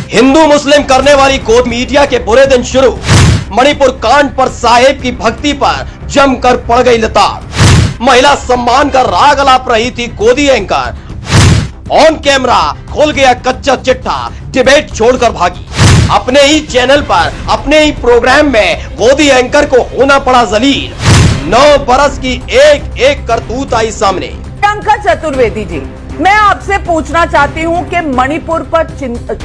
हिंदू मुस्लिम करने वाली गोद मीडिया के बुरे दिन शुरू। मणिपुर कांड पर साहेब की भक्ति पर जमकर पड़ गई लताड़। महिला सम्मान का राग अलाप रही थी गोदी एंकर। ऑन कैमरा खोल गया कच्चा चिट्ठा, डिबेट छोड़कर भागी। अपने ही चैनल पर अपने ही प्रोग्राम में गोदी एंकर को होना पड़ा जलील। 9 बरस की एक एक करतूत आई सामने। प्रियंका चतुर्वेदी जी, मैं आपसे पूछना चाहती हूं कि मणिपुर पर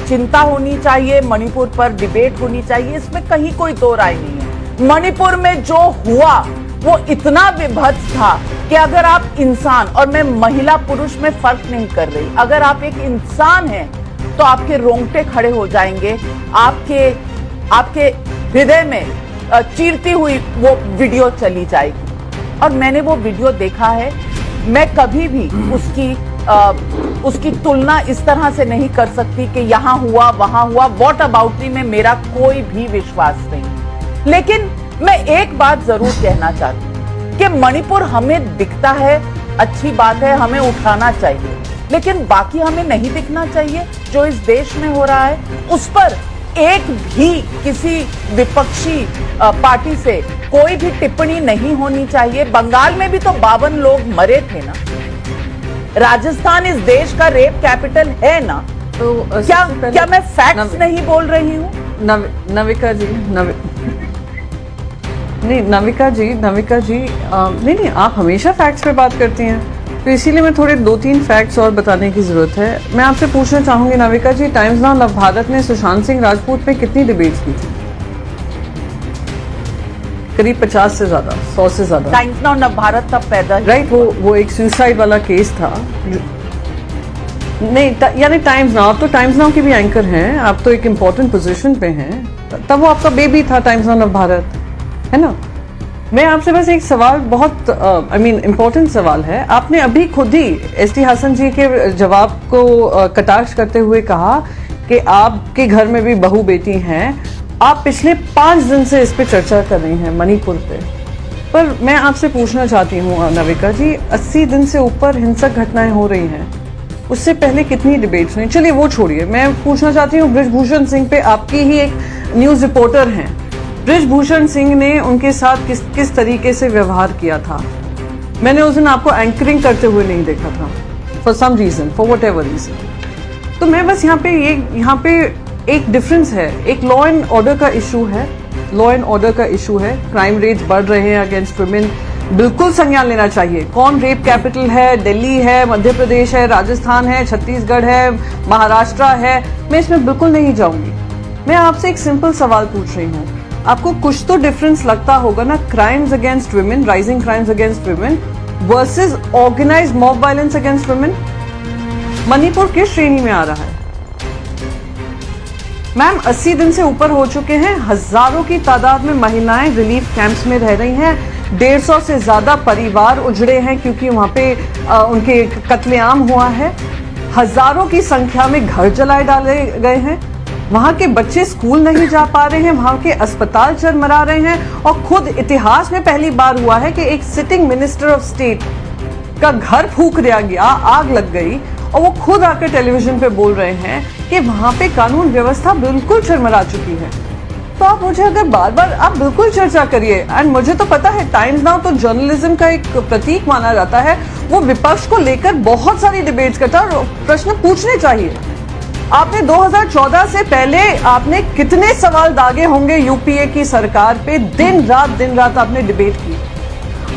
चिंता होनी चाहिए, मणिपुर पर डिबेट होनी चाहिए, इसमें कहीं कोई दो राय नहीं है। मणिपुर में जो हुआ वो इतना विभत्स था कि अगर आप इंसान, और मैं महिला पुरुष में फर्क नहीं कर रही, अगर आप एक इंसान हैं तो आपके रोंगटे खड़े हो जाएंगे, आपके हृदय में चीरती हुई वो वीडियो चली जाएगी। और मैंने वो वीडियो देखा है। मैं कभी भी उसकी तुलना इस तरह से नहीं कर सकती कि यहां हुआ वहां हुआ। व्हाट अबाउट मी में मेरा कोई भी विश्वास नहीं। लेकिन मैं एक बात जरूर कहना चाहती हूं कि मणिपुर हमें दिखता है, अच्छी बात है, हमें उठाना चाहिए, लेकिन बाकी हमें नहीं दिखना चाहिए। जो इस देश में हो रहा है उस पर एक भी किसी विपक्षी पार्टी से कोई भी टिप्पणी नहीं होनी चाहिए। बंगाल में भी तो 52 लोग मरे थे ना। राजस्थान इस देश का रेप कैपिटल है ना। तो क्या मैं फैक्ट्स नहीं बोल रही हूँ? नविका जी नहीं, आप हमेशा फैक्ट्स पे बात करती हैं, तो इसीलिए मैं थोड़े 2-3 फैक्ट्स और बताने की जरूरत है। मैं आपसे पूछना चाहूंगी नविका जी, टाइम्स नाउ नव भारत ने सुशांत सिंह राजपूत पे कितनी डिबेट्स की थी? करीब 50 से ज्यादा, 100 से ज्यादा। टाइम्स नाउ नव भारत तब पैदा, राइट, वो एक सुसाइड वाला केस था। नहीं, यानी टाइम्स नाउ, आप तो टाइम्स नाउ की भी एंकर हैं, आप तो एक इम्पोर्टेंट पोजीशन पे हैं। तब वो आपका बेबी था टाइम्स नाउ नव भारत, है ना। मैं आपसे बस एक सवाल, बहुत इम्पोर्टेंट सवाल है। आपने अभी खुद ही एसटी हसन जी के जवाब को कटाक्ष करते हुए कहा कि आपके घर में भी बहू बेटी हैं। आप पिछले 5 दिन से इस पे चर्चा कर रही हैं मणिपुर पे। पर मैं आपसे पूछना चाहती हूँ नविका जी, 80 दिन से ऊपर हिंसक घटनाएं हो रही हैं, उससे पहले कितनी डिबेट्स हुई? चलिए वो छोड़िए, मैं पूछना चाहती हूँ बृजभूषण सिंह पे। आपकी ही एक न्यूज रिपोर्टर हैं, बृजभूषण सिंह ने उनके साथ किस तरीके से व्यवहार किया था? मैंने उस दिन आपको एंकरिंग करते हुए नहीं देखा था, for some reason, for whatever reason. तो मैं बस यहाँ पे एक डिफरेंस है, एक लॉ एंड ऑर्डर का इशू है, लॉ एंड ऑर्डर का इशू है। क्राइम रेट्स बढ़ रहे हैं अगेंस्ट वुमेन, बिल्कुल संज्ञान लेना चाहिए। कौन रेप कैपिटल है? दिल्ली है, मध्य प्रदेश है, राजस्थान है, छत्तीसगढ़ है, महाराष्ट्र है। मैं इसमें बिल्कुल नहीं जाऊंगी। मैं आपसे एक सिंपल सवाल पूछ रही हूँ, आपको कुछ तो डिफरेंस लगता होगा ना, crimes against women, rising crimes against women versus organised mob violence against women. Manipur किस श्रेणी में आ रहा है? मैम, 80 दिन से ऊपर हो चुके हैं, हजारों की तादाद में महिलाएं रिलीफ कैंप्स में रह रही हैं, 150 से ज्यादा परिवार उजड़े हैं क्योंकि वहां पे उनके कत्लेआम हुआ है, हजारों की संख्या में घर जलाए डाले गए हैं, वहां के बच्चे स्कूल नहीं जा पा रहे हैं, वहां के अस्पताल चरमरा रहे हैं। और खुद इतिहास में पहली बार हुआ है कि एक सिटिंग मिनिस्टर ऑफ स्टेट का घर फूंक दिया गया, आग लग गई, और वो खुद आकर टेलीविजन पे बोल रहे हैं कि वहां पे कानून व्यवस्था बिल्कुल चरमरा चुकी है। तो आप मुझे अगर बार बार, आप बिल्कुल चर्चा करिए। एंड मुझे तो पता है टाइम्स नाउ तो जर्नलिज्म का एक प्रतीक माना जाता है, वो विपक्ष को लेकर बहुत सारी डिबेट्स करता है और प्रश्न पूछने चाहिए। आपने 2014 से पहले आपने कितने सवाल दागे होंगे यूपीए की सरकार पे, दिन रात आपने डिबेट की।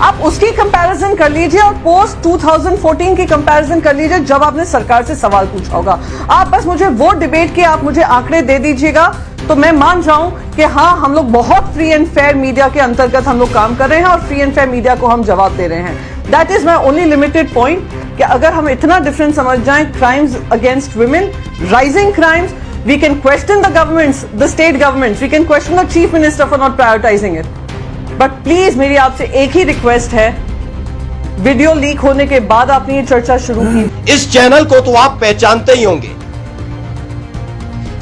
आप उसकी कंपैरिजन कर लीजिए और पोस्ट 2014 की कंपैरिजन कर लीजिए जब आपने सरकार से सवाल पूछा होगा। आप बस मुझे वो डिबेट के आप मुझे आंकड़े दे दीजिएगा तो मैं मान जाऊं कि हाँ, हम लोग बहुत फ्री एंड फेयर मीडिया के अंतर्गत हम लोग काम कर रहे हैं और फ्री एंड फेयर मीडिया को हम जवाब दे रहे हैं। That is my only limited point कि अगर हम इतना डिफरेंस समझ जाएं, crimes against women, rising crimes, we can question the governments, the state governments, we can question the chief minister for not prioritising it. But please मेरी आपसे एक ही रिक्वेस्ट है, वीडियो लीक होने के बाद आपने ये चर्चा शुरू की। इस चैनल को तो आप पहचानते ही होंगे।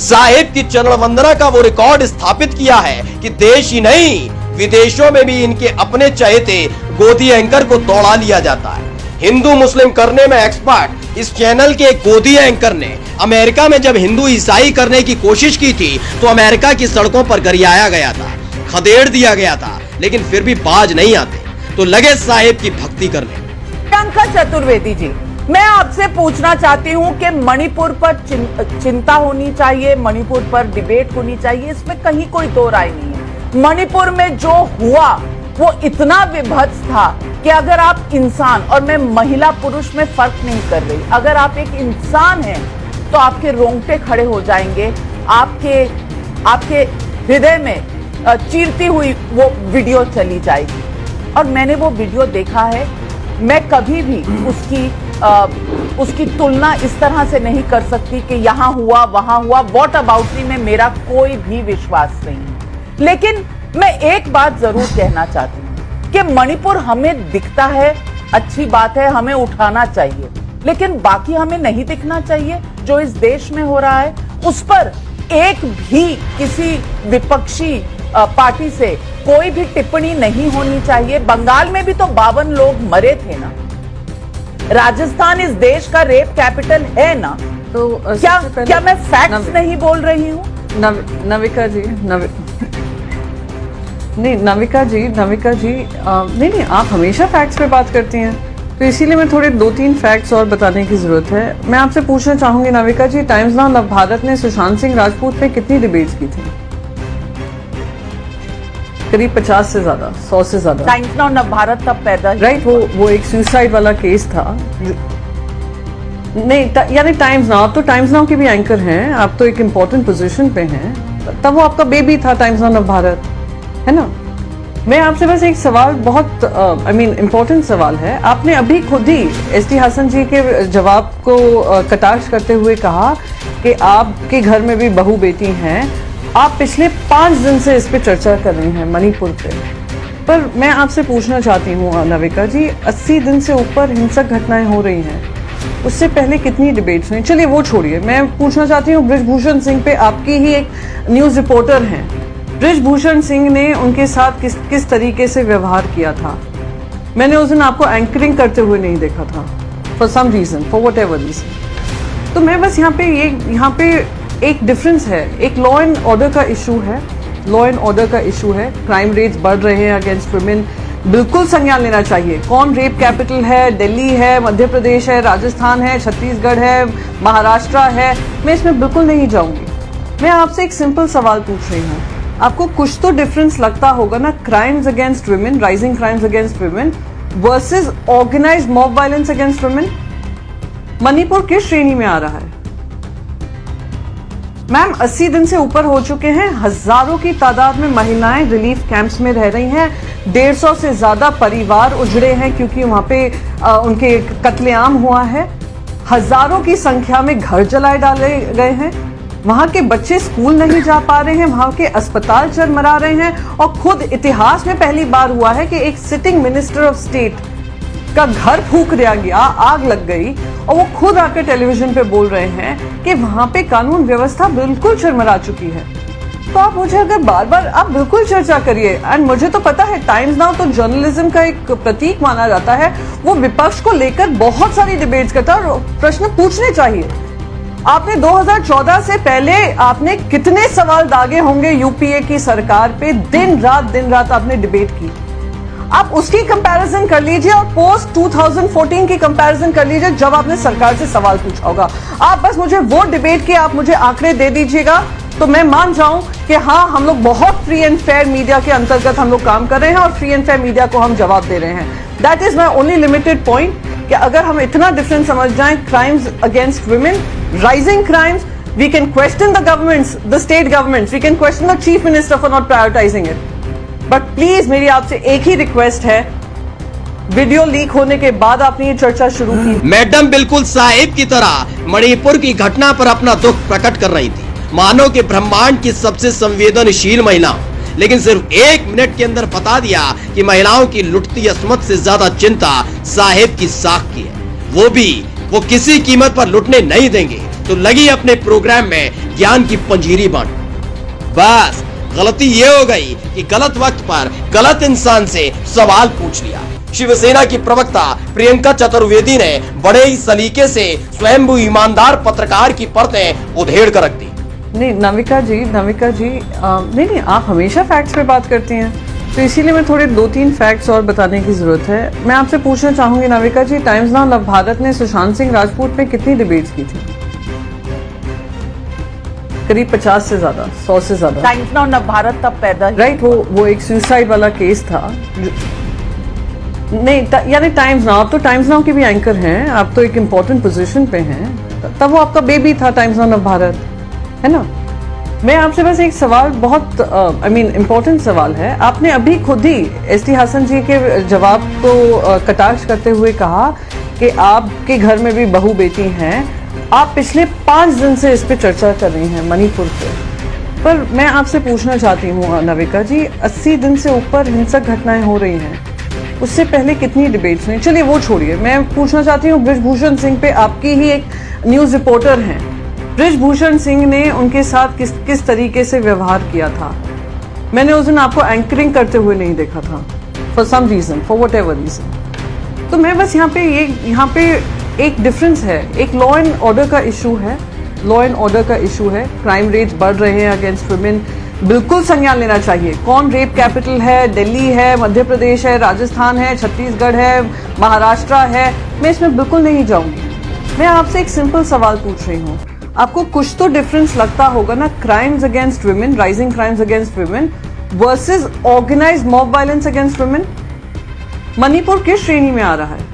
साहेब की चरण वंदना का वो रिकॉर्ड स्थापित किया है कि देश ही नहीं विदेशों में भी इनके अपने चहेते गोदी एंकर को दौड़ा लिया जाता है। हिंदू मुस्लिम करने में एक्सपर्ट इस चैनल के एक गोदी एंकर ने अमेरिका में जब हिंदू ईसाई करने की कोशिश की थी तो अमेरिका की सड़कों पर गरियाया गया था, खदेड़ दिया गया था, लेकिन फिर भी बाज नहीं आते तो लगे साहेब की भक्ति करने। प्रियंका चतुर्वेदी जी, मैं आपसे पूछना चाहती हूं कि मणिपुर पर चिंता होनी चाहिए, मणिपुर पर डिबेट होनी चाहिए, इसमें कहीं कोई दो राय नहीं है। मणिपुर में जो हुआ वो इतना विभत्स था कि अगर आप इंसान, और मैं महिला पुरुष में फर्क नहीं कर रही, अगर आप एक इंसान हैं तो आपके रोंगटे खड़े हो जाएंगे, आपके हृदय में चीरती हुई वो वीडियो चली जाएगी। और मैंने वो वीडियो देखा है, मैं कभी भी उसकी तुलना इस तरह से नहीं कर सकती कि यहां हुआ वहां हुआ, वॉट अबाउटरी में मेरा कोई भी विश्वास नहीं है। लेकिन मैं एक बात जरूर कहना चाहती हूं कि मणिपुर हमें दिखता है, अच्छी बात है, हमें उठाना चाहिए, लेकिन बाकी हमें नहीं दिखना चाहिए। जो इस देश में हो रहा है उस पर एक भी किसी विपक्षी पार्टी से कोई भी टिप्पणी नहीं होनी चाहिए। बंगाल में भी तो 52 लोग मरे थे ना, राजस्थान इस देश का रेप कैपिटल है ना, तो क्या मैं फैक्ट्स नहीं बोल रही हूँ? नविका जी, नविका जी, नहीं, आप हमेशा फैक्ट्स पे बात करती हैं, तो इसीलिए मैं थोड़े 2-3 फैक्ट्स और बताने की जरूरत है। मैं आपसे पूछना चाहूंगी नविका जी, टाइम्स नाउ नवभारत ने सुशांत सिंह राजपूत पे कितनी डिबेट्स की थी? करीब 50 से ज्यादा, 100 से ज्यादा। टाइम्स नाउ नवभारत तब पैदा, राइट, वो एक सुसाइड वाला केस था। नहीं, यानी टाइम्स नाउ, आप तो टाइम्स नाउ के भी एंकर हैं, आप तो एक इम्पोर्टेंट पोजीशन पे हैं, तब वो आपका बेबी था टाइम्स नाउ नवभारत, है ना। मैं आपसे बस एक सवाल, बहुत इम्पोर्टेंट सवाल है। आपने अभी खुद ही एसटी हसन जी के जवाब को कटाक्ष करते हुए कहा कि आपके घर में भी बहू बेटी हैं। आप पिछले 5 दिन से इस पे चर्चा कर रही हैं मणिपुर पे, पर मैं आपसे पूछना चाहती हूँ नविका जी, 80 दिन से ऊपर हिंसक घटनाएं हो रही हैं, उससे पहले कितनी डिबेट्स हुई? चलिए वो छोड़िए, मैं पूछना चाहती हूँ बृजभूषण सिंह पे, आपकी ही एक न्यूज रिपोर्टर हैं, बृजभूषण सिंह ने उनके साथ किस तरीके से व्यवहार किया था? मैंने उस दिन आपको एंकरिंग करते हुए नहीं देखा था, for some reason, for whatever reason. तो मैं बस यहाँ पे एक डिफरेंस है, एक लॉ एंड ऑर्डर का इशू है, क्राइम रेट्स बढ़ रहे हैं अगेंस्ट वुमेन, बिल्कुल संज्ञान लेना चाहिए। कौन रेप कैपिटल है? दिल्ली है, मध्य प्रदेश है, राजस्थान है, छत्तीसगढ़ है, महाराष्ट्र है, मैं इसमें बिल्कुल नहीं जाऊंगी। मैं आपसे एक सिंपल सवाल पूछ रही हूँ, आपको कुछ तो डिफरेंस लगता होगा ना, crimes against women, rising crimes against women versus organised mob violence against women. Manipur किस श्रेणी में आ रहा है? मैम, 80 दिन से ऊपर हो चुके हैं, हजारों की तादाद में महिलाएं रिलीफ कैंप्स में रह रही हैं, 150 से ज्यादा परिवार उजड़े हैं क्योंकि वहां पे उनके कत्लेआम हुआ है, हजारों की संख्या में घर जलाए डाले गए हैं, वहां के बच्चे स्कूल नहीं जा पा रहे हैं, वहां के अस्पताल चरमरा रहे हैं, और खुद इतिहास में पहली बार हुआ है कि एक सिटिंग मिनिस्टर ऑफ स्टेट का घर फूंक दिया गया, आग लग गई, और वो खुद आकर टेलीविजन पे बोल रहे हैं कि वहां पे कानून व्यवस्था बिल्कुल चरमरा चुकी है। तो आप मुझे अगर बार बार आप बिल्कुल चर्चा करिए, एंड मुझे तो पता है टाइम्स नाउ तो जर्नलिज्म का एक प्रतीक माना जाता है, वो विपक्ष को लेकर बहुत सारी डिबेट्स करता है और प्रश्न पूछने चाहिए। आपने 2014 से पहले आपने कितने सवाल दागे होंगे यूपीए की सरकार पे, दिन रात आपने डिबेट की। आप उसकी कंपैरिजन कर लीजिए और पोस्ट 2014 की कंपैरिजन कर लीजिए जब आपने सरकार से सवाल पूछा होगा। आप बस मुझे वो डिबेट के आप मुझे आंकड़े दे दीजिएगा तो मैं मान जाऊं कि हाँ, हम लोग बहुत फ्री एंड फेयर मीडिया के अंतर्गत हम लोग काम कर रहे हैं और फ्री एंड फेयर मीडिया को हम जवाब दे रहे हैं। That is my only limited point कि अगर हम इतना डिफरेंस समझ जाएं, crimes against women, rising crimes, we can question the governments, the state governments, we can question the chief minister for not prioritising it, but please मेरी आपसे एक ही रिक्वेस्ट है, वीडियो लीक होने के बाद आपने ये चर्चा शुरू की। मैडम बिल्कुल साहिब की तरह मणिपुर की घटना पर अपना दुख प्रकट कर रही थी, मानो कि ब्रह्मांड की सबसे संवेदनशील महिला, लेकिन सिर्फ 1 मिनट के अंदर बता दिया कि महिलाओं की लुटती अस्मत से ज्यादा चिंता साहिब की साख की है, वो किसी कीमत पर लुटने नहीं देंगे, तो लगी अपने प्रोग्राम में ज्ञान की पंजीरी बांट। बस गलती ये हो गई कि गलत वक्त पर गलत इंसान से सवाल पूछ लिया। शिवसेना की प्रवक्ता प्रियंका चतुर्वेदी ने बड़े ही सलीके से स्वयंभू ईमानदार पत्रकार की परतें उधेड़ कर रख दी। नहीं नविका जी नहीं आप हमेशा फैक्ट्स पे बात करती हैं, तो इसीलिए मैं थोड़े 2-3 फैक्ट्स और बताने की जरूरत है। मैं आपसे पूछना चाहूंगी नविका जी, टाइम्स नाउ नव भारत ने सुशांत सिंह राजपूत पे कितनी डिबेट्स की थी? करीब 50 से ज्यादा, 100 से ज्यादा। टाइम्स नाउ नव भारत तब पैदा ही राइट, वो एक सुसाइड वाला केस था। नहीं यानी टाइम्स नाउ, आप तो टाइम्स नाउ के भी एंकर हैं, आप तो एक इम्पोर्टेंट पोजीशन पे हैं, तब वो आपका बेबी था टाइम्स नाउ नव भारत, है ना। मैं आपसे बस एक सवाल, बहुत इम्पोर्टेंट सवाल है। आपने अभी खुद ही एसटी हसन जी के जवाब को कटाक्ष करते हुए कहा कि आपके घर में भी बहू बेटी हैं। आप पिछले 5 दिन से इस पे चर्चा कर रही हैं मणिपुर पे, पर मैं आपसे पूछना चाहती हूँ नविका जी, 80 दिन से ऊपर हिंसक घटनाएं हो रही हैं, उससे पहले कितनी डिबेट्स हुई? चलिए वो छोड़िए, मैं पूछना चाहती हूँ बृजभूषण सिंह पे, आपकी ही एक न्यूज रिपोर्टर हैं, बृजभूषण सिंह ने उनके साथ किस तरीके से व्यवहार किया था? मैंने उस दिन आपको एंकरिंग करते हुए नहीं देखा था, for some reason, for whatever reason. तो मैं बस यहाँ पे एक डिफरेंस है, एक लॉ एंड ऑर्डर का इशू है, लॉ एंड ऑर्डर का इशू है, क्राइम रेट्स बढ़ रहे हैं अगेंस्ट वुमेन, बिल्कुल संज्ञान लेना चाहिए। कौन रेप कैपिटल है? दिल्ली है, मध्य प्रदेश है, राजस्थान है, छत्तीसगढ़ है, महाराष्ट्र है, मैं इसमें बिल्कुल नहीं जाऊंगी। मैं आपसे एक सिंपल सवाल पूछ रही हूँ, आपको कुछ तो डिफरेंस लगता होगा ना, crimes against women, rising crimes against women versus organised mob violence against women. Manipur किस श्रेणी में आ रहा है?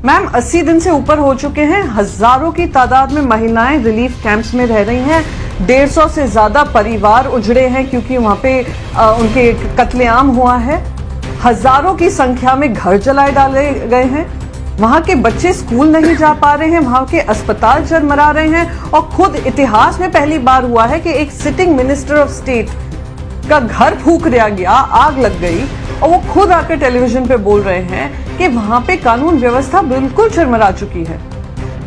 मैम 80 दिन से ऊपर हो चुके हैं, हजारों की तादाद में महिलाएं रिलीफ कैंप्स में रह रही हैं, 150 से ज्यादा परिवार उजड़े हैं क्योंकि वहां पे उनके कत्लेआम हुआ है, हजारों की संख्या में घर जलाए डाले गए हैं, वहां के बच्चे स्कूल नहीं जा पा रहे हैं, वहां के अस्पताल चरमरा रहे हैं, और खुद इतिहास में पहली बार हुआ है कि एक सिटिंग मिनिस्टर ऑफ स्टेट का घर फूंक दिया गया, आग लग गई, और वो खुद आकर टेलीविजन पे बोल रहे हैं कि वहां पे कानून व्यवस्था बिल्कुल चरमरा चुकी है।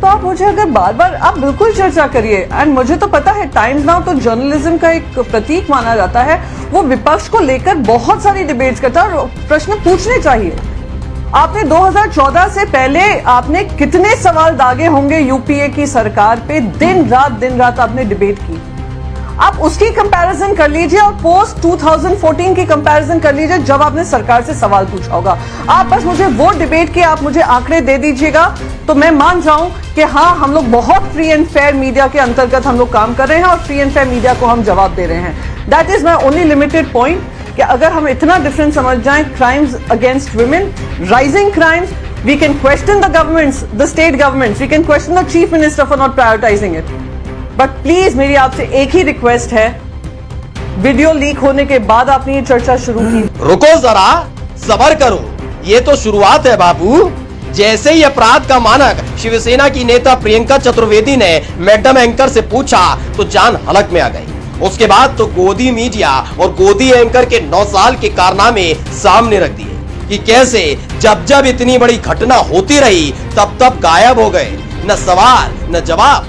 तो आप मुझे अगर बार बार, आप बिल्कुल चर्चा करिए, एंड मुझे तो पता है टाइम्स नाउ तो जर्नलिज्म का एक प्रतीक माना जाता है, वो विपक्ष को लेकर बहुत सारी डिबेट्स करता है और प्रश्न पूछने चाहिए। आपने 2014 से पहले आपने कितने सवाल दागे होंगे यूपीए की सरकार पे, दिन रात आपने डिबेट की, आप उसकी कंपैरिजन कर लीजिए और पोस्ट 2014 की कंपैरिजन कर लीजिए जब आपने सरकार से सवाल पूछा होगा। आप बस मुझे वो डिबेट के आप मुझे आंकड़े दे दीजिएगा तो मैं मान जाऊं कि हाँ, हम लोग बहुत फ्री एंड फेयर मीडिया के अंतर्गत हम लोग काम कर रहे हैं और फ्री एंड फेयर मीडिया को हम जवाब दे रहे हैं। That is my only limited point कि अगर हम इतना डिफरेंस समझ जाएं, crimes against women, rising crimes, we can question the governments, the state governments, we can question the chief minister for not prioritising it, but please मेरी आपसे एक ही रिक्वेस्ट है, वीडियो लीक होने के बाद आपने ये चर्चा शुरू की। रुको जरा, सब्र करो, ये तो शुरुआत है बाबू। जैसे ही अपराध का मानक शिवसेना की नेता प्रियंका चतुर्वेदी ने मैडम एंकर से पूछा तो जान हलक में आ गई। उसके बाद तो गोदी मीडिया और गोदी एंकर के 9 साल के कारनामे सामने रख दिए कि कैसे जब जब इतनी बड़ी घटना होती रही तब तब गायब हो गए, न सवाल न जवाब।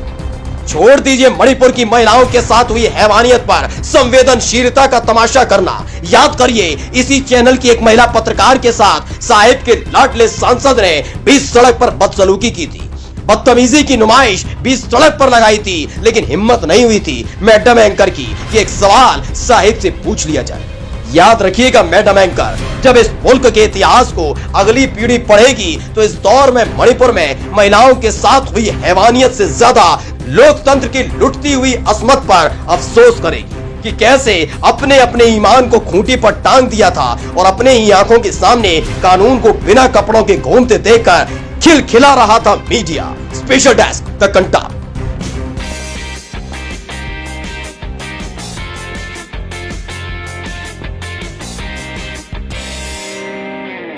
छोड़ दीजिए मणिपुर की महिलाओं के साथ हुई हैवानियत पर संवेदनशीलता का तमाशा करना। याद करिए, इसी चैनल की एक महिला पत्रकार के साथ साहिब के लाडले सांसद ने बीच सड़क पर बदसलूकी की थी, बदतमीजी की नुमाइश बीच सड़क पर लगाई थी, लेकिन हिम्मत नहीं हुई थी मैडम एंकर की कि एक सवाल साहिब से पूछ लिया जाए। याद रखिएगा मैडम एंकर, जब इस मुल्क के इतिहास को अगली पीढ़ी पढ़ेगी तो इस दौर में मणिपुर में महिलाओं के साथ हुई हैवानियत से ज्यादा लोकतंत्र की लुटती हुई असमत पर अफसोस करेगी कि कैसे अपने अपने ईमान को खूंटी पर टांग दिया था और अपने ही आंखों के सामने कानून को बिना कपड़ों के घूमते देखकर खिलखिला रहा था मीडिया। स्पेशल डेस्क द कंटा।